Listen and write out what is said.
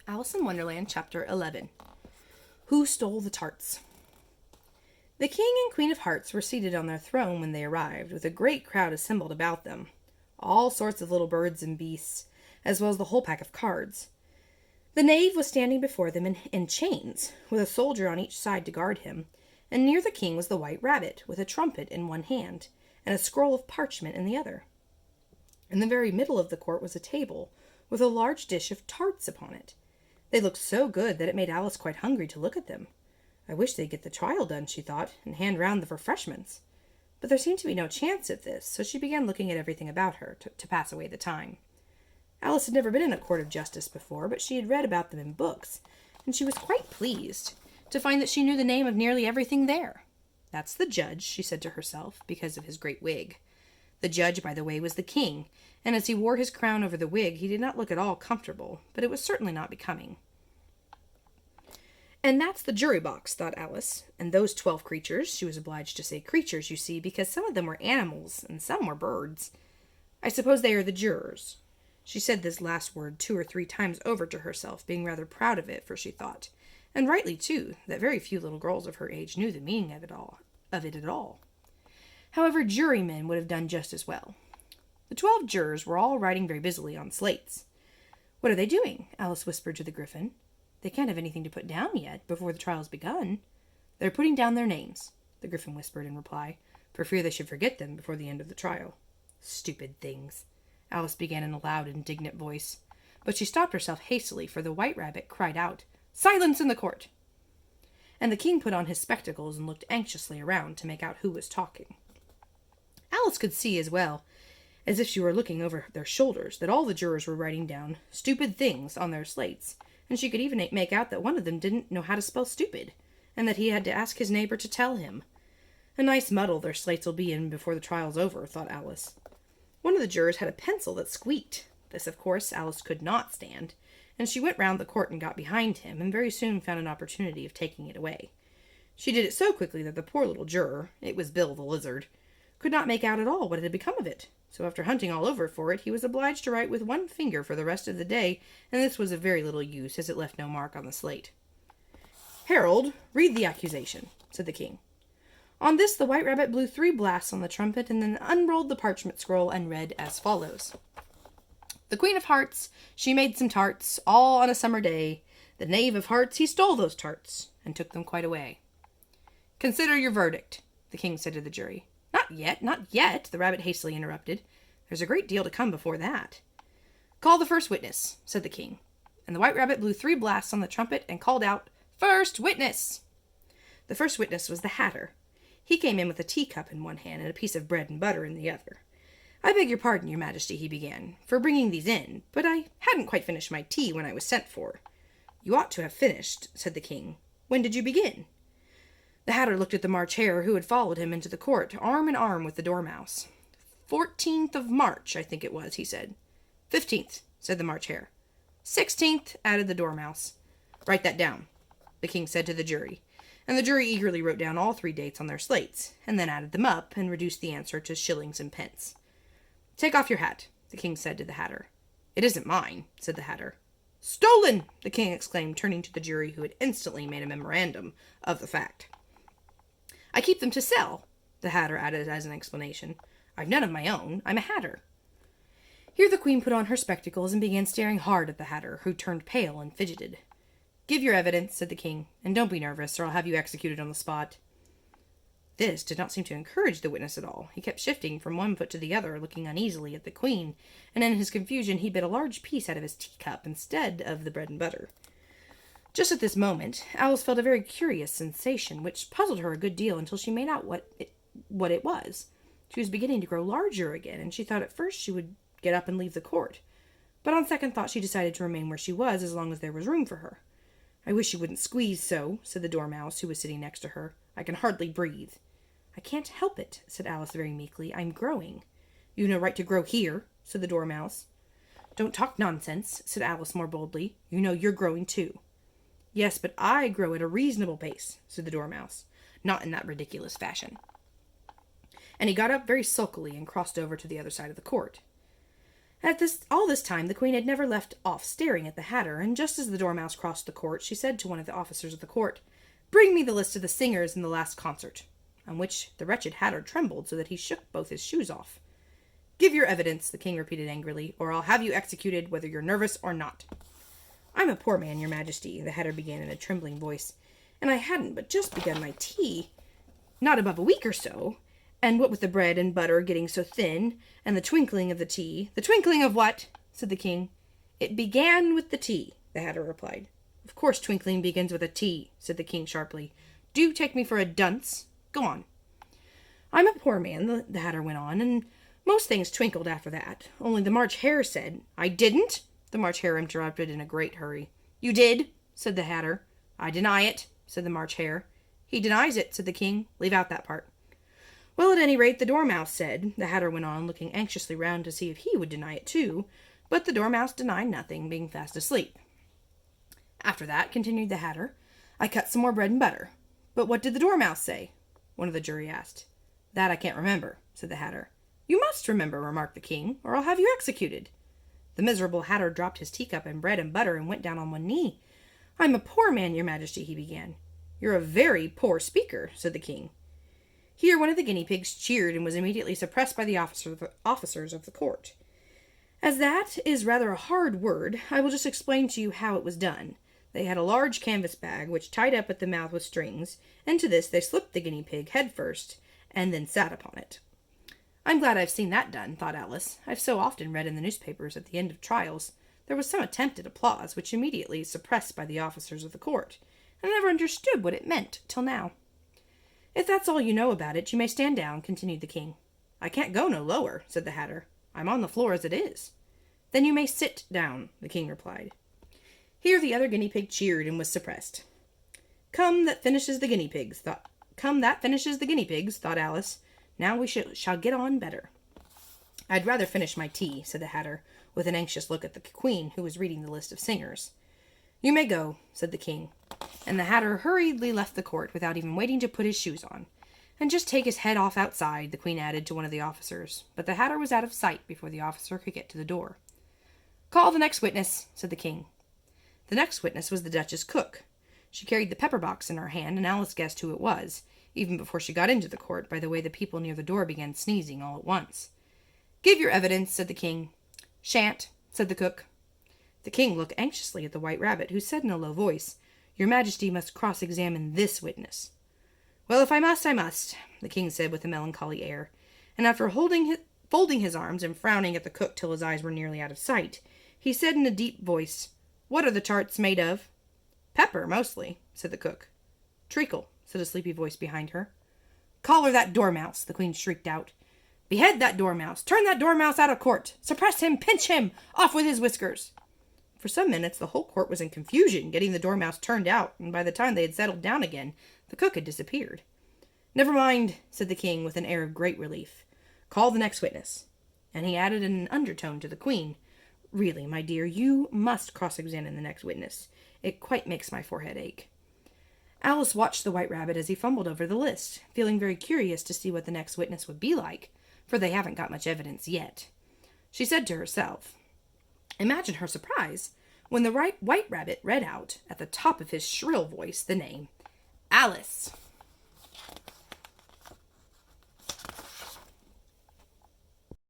Alice in Wonderland, Chapter 11. Who Stole the Tarts? The King and Queen of Hearts were seated on their throne when they arrived, with a great crowd assembled about them. All sorts of little birds and beasts, as well as the whole pack of cards. The knave was standing before them in chains, with a soldier on each side to guard him, and near the king was the white rabbit, with a trumpet in one hand, and a scroll of parchment in the other. In the very middle of the court was a table, with a large dish of tarts upon it. They looked so good that it made Alice quite hungry to look at them. I wish they'd get the trial done, she thought, and hand round the refreshments. But there seemed to be no chance of this, so she began looking at everything about her to pass away the time. Alice had never been in a court of justice before, but she had read about them in books, and she was quite pleased to find that she knew the name of nearly everything there. That's the judge, she said to herself, because of his great wig. The judge, by the way, was the king, and as he wore his crown over the wig, he did not look at all comfortable, but it was certainly not becoming. And that's the jury box, thought Alice, and those 12 creatures, she was obliged to say creatures, you see, because some of them were animals, and some were birds. I suppose they are the jurors. She said this last word 2 or 3 times over to herself, being rather proud of it, for she thought, and rightly too, that very few little girls of her age knew the meaning of it at all. However, jurymen would have done just as well. The 12 jurors were all writing very busily on slates. "What are they doing?" Alice whispered to the Gryphon. "They can't have anything to put down yet, before the trial's begun." "They're putting down their names," the Gryphon whispered in reply, for fear they should forget them before the end of the trial. "Stupid things," Alice began in a loud, indignant voice. But she stopped herself hastily, for the white rabbit cried out, "Silence in the court!" And the king put on his spectacles and looked anxiously around to make out who was talking. Alice could see as well, as if she were looking over their shoulders, that all the jurors were writing down stupid things on their slates, and she could even make out that one of them didn't know how to spell stupid, and that he had to ask his neighbor to tell him. A nice muddle their slates will be in before the trial's over, thought Alice. One of the jurors had a pencil that squeaked. This, of course, Alice could not stand, and she went round the court and got behind him, and very soon found an opportunity of taking it away. She did it so quickly that the poor little juror, it was Bill the Lizard, could not make out at all what had become of it. So after hunting all over for it, he was obliged to write with one finger for the rest of the day, and this was of very little use, as it left no mark on the slate. "Herald, read the accusation," said the king. On this the white rabbit blew 3 blasts on the trumpet, and then unrolled the parchment scroll and read as follows. "The Queen of Hearts, she made some tarts, all on a summer day. The knave of hearts, he stole those tarts, and took them quite away." "Consider your verdict," the king said to the jury. "Not yet, not yet," the rabbit hastily interrupted. "There's a great deal to come before that." "Call the first witness," said the king. And the white rabbit blew 3 blasts on the trumpet and called out, "First witness!" The first witness was the Hatter. He came in with a teacup in one hand and a piece of bread and butter in the other. "I beg your pardon, your majesty," he began, "for bringing these in, but I hadn't quite finished my tea when I was sent for." "You ought to have finished," said the king. "When did you begin?" The Hatter looked at the March Hare, who had followed him into the court, arm in arm with the Dormouse. 14th of March, I think it was, he said. 15th, said the March Hare. 16th, added the Dormouse. "Write that down," the king said to the jury, and the jury eagerly wrote down all 3 dates on their slates, and then added them up, and reduced the answer to shillings and pence. "Take off your hat," the king said to the Hatter. "It isn't mine," said the Hatter. "Stolen!" the king exclaimed, turning to the jury, who had instantly made a memorandum of the fact. "I keep them to sell," the Hatter added as an explanation. "I've none of my own. I'm a Hatter." Here the queen put on her spectacles and began staring hard at the Hatter, who turned pale and fidgeted. "Give your evidence," said the king, "and don't be nervous, or I'll have you executed on the spot." This did not seem to encourage the witness at all. He kept shifting from one foot to the other, looking uneasily at the queen, and in his confusion he bit a large piece out of his teacup instead of the bread and butter. Just at this moment, Alice felt a very curious sensation, which puzzled her a good deal until she made out what it was. She was beginning to grow larger again, and she thought at first she would get up and leave the court. But on second thought she decided to remain where she was as long as there was room for her. "I wish you wouldn't squeeze so," said the Dormouse, who was sitting next to her. "I can hardly breathe." "I can't help it," said Alice very meekly. "I'm growing." "You've no right to grow here," said the Dormouse. "Don't talk nonsense," said Alice more boldly. "You know you're growing too." "Yes, but I grow at a reasonable pace," said the Dormouse. "Not in that ridiculous fashion." And he got up very sulkily and crossed over to the other side of the court. All this time, the Queen had never left off staring at the Hatter, and just as the Dormouse crossed the court, she said to one of the officers of the court, "Bring me the list of the singers in the last concert," on which the wretched Hatter trembled so that he shook both his shoes off. "Give your evidence," the king repeated angrily, "or I'll have you executed, whether you're nervous or not." "I'm a poor man, your majesty," the Hatter began in a trembling voice, "and I hadn't but just begun my tea, not above a week or so, and what with the bread and butter getting so thin, and the twinkling of the tea—" "The twinkling of what?" said the king. "It began with the tea," the Hatter replied. "Of course twinkling begins with a T," said the king sharply. "Do you take me for a dunce? Go on." "I'm a poor man," the Hatter went on, "and most things twinkled after that. Only the March Hare said—" "I didn't," the March Hare interrupted in a great hurry. "You did," said the Hatter. "I deny it," said the March Hare. "He denies it," said the king. "Leave out that part." "Well, at any rate, the Dormouse said," the Hatter went on, looking anxiously round to see if he would deny it too, but the Dormouse denied nothing, being fast asleep. "After that," continued the Hatter, "I cut some more bread and butter." "But what did the Dormouse say?" one of the jury asked. "That I can't remember," said the Hatter. "You must remember," remarked the king, "or I'll have you executed." The miserable Hatter dropped his teacup and bread and butter and went down on one knee. "I'm a poor man, your majesty," he began. "You're a very poor speaker," said the king. Here one of the guinea pigs cheered and was immediately suppressed by the officers of the court. As that is rather a hard word, I will just explain to you how it was done. They had a large canvas bag, which tied up at the mouth with strings, and to this they slipped the guinea pig head first, and then sat upon it. "I'm glad I've seen that done," thought Alice. "I've so often read in the newspapers at the end of trials there was some attempt at applause, which immediately suppressed by the officers of the court, and I never understood what it meant till now." "If that's all you know about it, you may stand down," continued the king. "I can't go no lower," said the Hatter. "I'm on the floor as it is." "Then you may sit down," the king replied. Here the other guinea pig cheered and was suppressed. That finishes the guinea pigs," thought Alice. "Now we shall get on better." "I'd rather finish my tea," said the Hatter, with an anxious look at the queen, who was reading the list of singers. "You may go," said the king, and the Hatter hurriedly left the court without even waiting to put his shoes on. "And just take his head off outside," the queen added to one of the officers, but the Hatter was out of sight before the officer could get to the door. "Call the next witness," said the king. The next witness was the Duchess Cook. She carried the pepper box in her hand, and Alice guessed who it was, even before she got into the court, by the way the people near the door began sneezing all at once. "Give your evidence," said the king. "Shan't," said the cook. The king looked anxiously at the White Rabbit, who said in a low voice, "Your majesty must cross-examine this witness." "Well, if I must, I must," the king said with a melancholy air, and after folding his arms and frowning at the cook till his eyes were nearly out of sight, he said in a deep voice, "What are the tarts made of?" "Pepper, mostly," said the cook. "Treacle," said a sleepy voice behind her. "Collar that dormouse," the queen shrieked out. "Behead that dormouse! Turn that dormouse out of court! Suppress him! Pinch him! Off with his whiskers!" For some minutes the whole court was in confusion, getting the dormouse turned out, and by the time they had settled down again, the cook had disappeared. "Never mind," said the king with an air of great relief. "Call the next witness." And he added in an undertone to the queen, "Really, my dear, you must cross-examine the next witness. It quite makes my forehead ache." Alice watched the White Rabbit as he fumbled over the list, feeling very curious to see what the next witness would be like, for they haven't got much evidence yet. She said to herself, imagine her surprise when the White Rabbit read out, at the top of his shrill voice, the name, Alice.